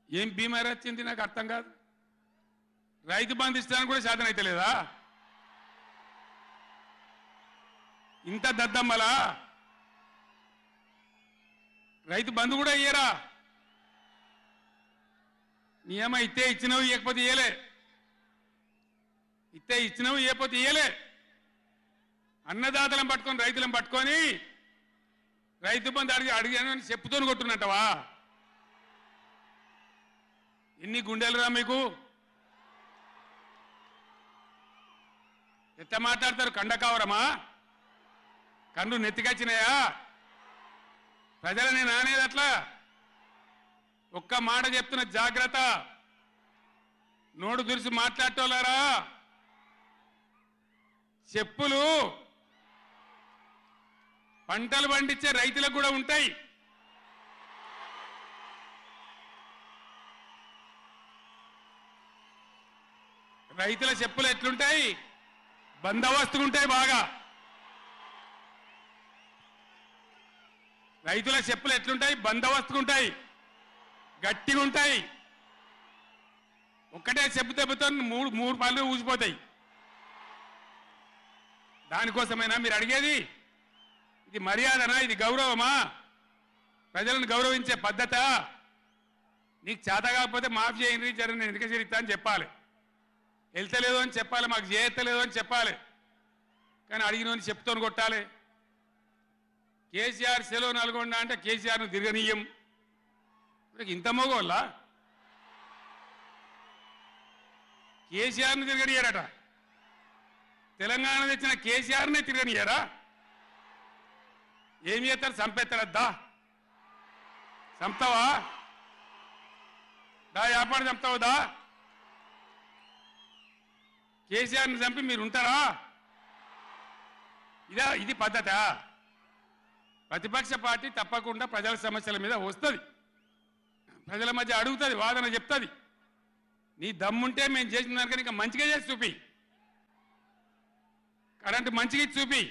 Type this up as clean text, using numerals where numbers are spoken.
ఏం బీమారీ వచ్చింది నాకు అర్థం కాదు. రైతు బంధు ఇస్తానికి కూడా సాధన అయితే లేదా? ఇంత దద్దమ్మలా రైతు బంధు కూడా ఇయ్యరా? నియమ ఇస్తే ఇచ్చినవి ఇవ్వకపోతే ఇయ్యలే, ఇస్తే ఇచ్చినవి ఇవ్వకపోతే ఇయ్యలే. అన్నదాతలను పట్టుకొని రైతులను పట్టుకొని రైతు బంధు అడిగానని చెప్పుతోని కొట్టున్నట్టవా? ఎన్ని గుండెలురా మీకు? ఎట్లా మాట్లాడతారు? కండకావరమా? కన్ను నెత్తికొచ్చినాయా? ప్రజలని నానేది అట్లా. ఒక్క మాట చెప్తున్న జాగ్రత్త. నోడు దురిసి మాట్లాడటోళ్ళారా, చెప్పులు పంటలు పండించే రైతులకు కూడా ఉంటాయి. రైతుల చెప్పులు ఎట్లుంటాయి? బందోబస్తుగా ఉంటాయి బాగా. రైతుల చెప్పులు ఎట్లుంటాయి? బందోబస్తుగా ఉంటాయి, గట్టిగా ఉంటాయి. ఒక్కటే చెప్పు దెబ్బతో మూడు పళ్ళు ఊసిపోతాయి. దానికోసమైనా మీరు అడిగేది? ఇది మర్యాదనా? ఇది గౌరవమా? ప్రజలను గౌరవించే పద్ధత? నీకు చేత కాకపోతే మాఫ్ చేయండి, జరగని ఎన్నిక చేరిస్తా అని చెప్పాలి. వెళ్తలేదు అని చెప్పాలి, మాకు చేయలేదు అని చెప్పాలి. కానీ అడిగిన చెప్తోని కొట్టాలి. కేసీఆర్ సెలవు నల్గొండ అంటే కేసీఆర్ను తిరగనీయం. ఇంత మోగోళ్ళ కేసీఆర్ను తిరగనియారట. తెలంగాణ తెచ్చిన కేసీఆర్నే తిరగనియారా? ఏమి చేస్తారు? చంపేస్తాడద్దా? చంపుతావా? దా వ్యాపారం చంపుతావుదా? కేసీఆర్ని చంపి మీరు ఉంటారా? ఇది పద్ధత? ప్రతిపక్ష పార్టీ తప్పకుండా ప్రజల సమస్యల మీద వస్తుంది, ప్రజల మధ్య అడుగుతుంది, వాదన చెప్తుంది. నీ దమ్ముంటే మేము చేసిన దానికన్నా ఇంకా మంచిగా చేసి చూపి, కరెంటు మంచిగా చూపి.